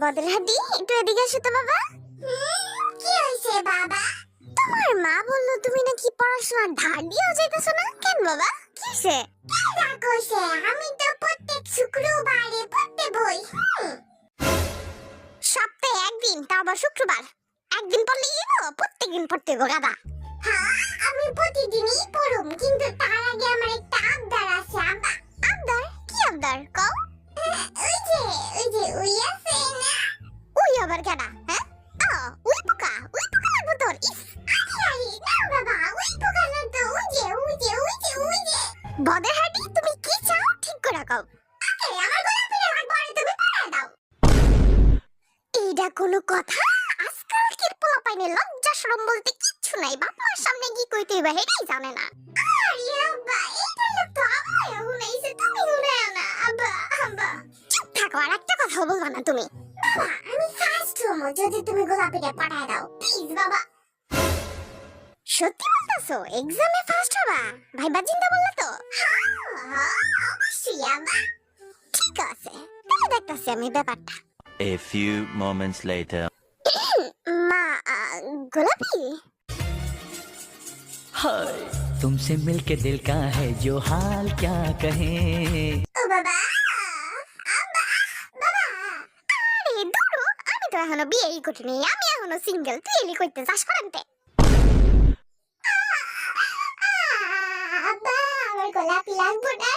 বদলহাটি একটু এদিকে আসো তো বাবা। কি হয়েছে বাবা? তোমার মা বললো তুমি নাকি পড়াশোনার ধার দিয়েও যাইতেছো না, কেন বাবা? কি হয়েছে? আমি তো প্রত্যেক শুক্রবারে পড়তে বই। সপ্তাহে একদিন, তাও আবার শুক্রবার। একদিন পড়লেই হইব? প্রত্যেকদিন পড়তে হইব গাদা। হ্যাঁ, আমি প্রতিদিনই পড়ুম, কিন্তু তার আগে আমার একটা আবদার আছে আব্বা। আবদার? কি আবদার কও? ওই আছে না? ওই আবার কেডা? হ্যাঁ? ওই পোকা লাগবো তোর। ইস, আরে না বাবা, ওই পোকা না তো, ওই যে। বদরহাটি, তুমি কি চাও ঠিক করে কও। আমার গোলাপি আমার পরে তুমি পাড়া দাও। এইটা কোনো কথা? আজকালকের পোলাপাইনে লজ্জা শরম বলতে কিচ্ছু নাই, বাবার সামনে কি কইতে হইবা হেডাই জানে না। আরে আব্বা, এইটা লোক তো আমায় হুনাইছে, তুমি হুনায় না আব্বা। চুপ থাকো, আর একটা কথা বলবা না তুমি। বাবা, আমি ফার্স্ট হবো যদি তুমি গোলাপিটা পাঠায় দাও, প্লিজ বাবা। সত্যি বলতেছো? এক্সামে ফার্স্ট হবা? ভাইবা চিন্তা বললে তো? হ্যাঁ, অবশ্যই আব্বা। ঠিক আছে, তাহলে দেখতাছি আমি ব্যাপারটা। A few moments later. মা, গোলাপি? हाय तुमसे मिलके दिल का है जो हाल क्या कहें। ও বাবা, আব্বা, বাবা। আরে দূরু, আমি তো এখনো বিয়েই করিনি, আমি এখনো সিঙ্গেল। তুই এলি কইতে চাস করেনতে? আব্বা, আমার গোলাপি লাগবো না।